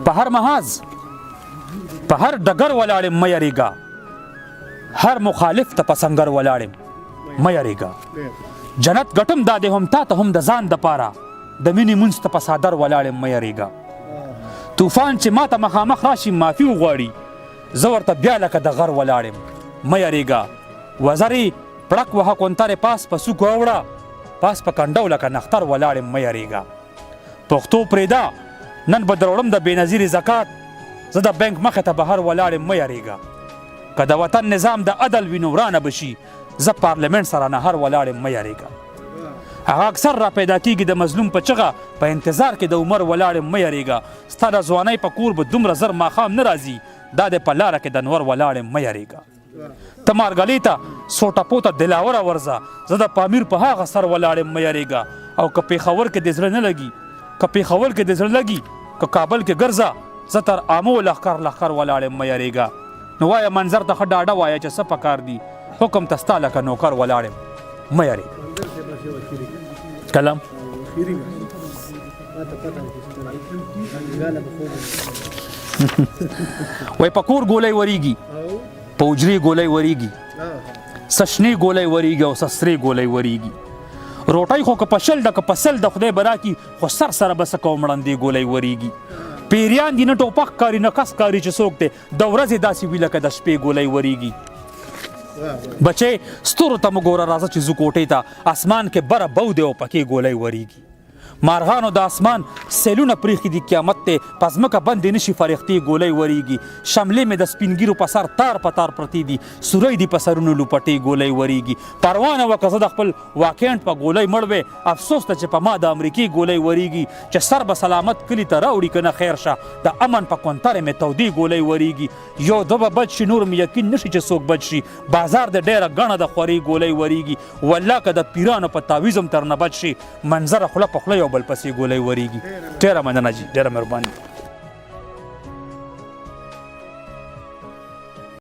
په هر محاذ په هر ډګر ولاړم مه یریږه هر مخالف ته په سنګر ولاړم مه یریږه جنت ګټم دا دی هم تا ته هم د ځان دپاره د مینې مونځ ته په څادر ولاړم مه یریږه طوفان چې ما ته مخامخ راشي معافي وغواړي زه ورته بیا لکه د غر ولاړم مه یریږه وزرې پړک وهه کونترې پاس په سوکو اوړه پاس په کنډو لکه نختر ولاړم مه یریږه پښتو پرېږده نن به دروړم د بېنظیرې زکات زه د بینک مخې ته بهر ولاړم مه یریږه که د وطن نظام د عدل وي نو ورانه به شي زه پارلمنټ سره نهر ولاړم مه یریږه هغه اکثر را پیدا کېږي د مظلوم په چغه په انتظار کې د عمر ولاړم مه یریږه ستا د ځوانۍ په کور به دومره زر ماښام نه راځي دا د په لاره کې د انور ولاړم مه یریږه ته مارګلۍ ته سوټپو ته دلاوره ورځه زه د پامیر په هغه سر ولاړم مه یریږه او که پېښور کې د زړه نه لګي که پېښور کې د زړه لګي که کابل کې ګرځه زه تر آمو لښکر لښکر ولاړم مه یریږه نو وایه منظر ته ښه ډاډه وایه چې څه پکار دي حکم ته ستا لکه نوکر ولاړم مه یریږه کلام وای په کور ګولۍ ورېږي په حجرې ګولۍ ورېږي څه شنې ګولۍ ورېږي او څه سرې ګولۍ ورېږي روټۍ خو که په شل ده که په سل د خدای به راکړي خو سر سره به څه کوم ړندې ګولۍ ورېږي پیریان دي نه ټوپک کاري نه کس کاري چې څوک دی د ورځې داسې وي لکه د شپې ګولۍ ورېږي بچې ستورو ته مو ګوره راځه چې ځو کوټې ته اسمان کې بره بو دی او پکې ګولۍ ورېږي مارغانو د اسمان سیلونه پریښي دي قیامت دی په ځمکه بندې نشي فرښتې ګولۍ ورېږي شملې مې د سپینګیرو په سر تار په تار پرتې دي سوری دي په سرونو لوپټې ګولۍ ورېږي پروانه وکه زه د خپل واکینټ په ګولۍ مړ وې افسوس ته چې په ما د امریکې ګولۍ ورېږي چې سر به سلامت کلي ته راوړي که نه خیر شه د امن په کونترې مې تودې ګولۍ ورېږي یو دوه به بچ شي نور مې یقین نشي چې څوک بچ شي بازار د ډېره ګڼه د خورې ګولۍ ورېږي والله که د پیرانو په تعویض هم ترنه بچ شي منظره خوله په خوله یو بل پسې ګولۍ ورېږي ډېره مننه جي ډېره مهرباني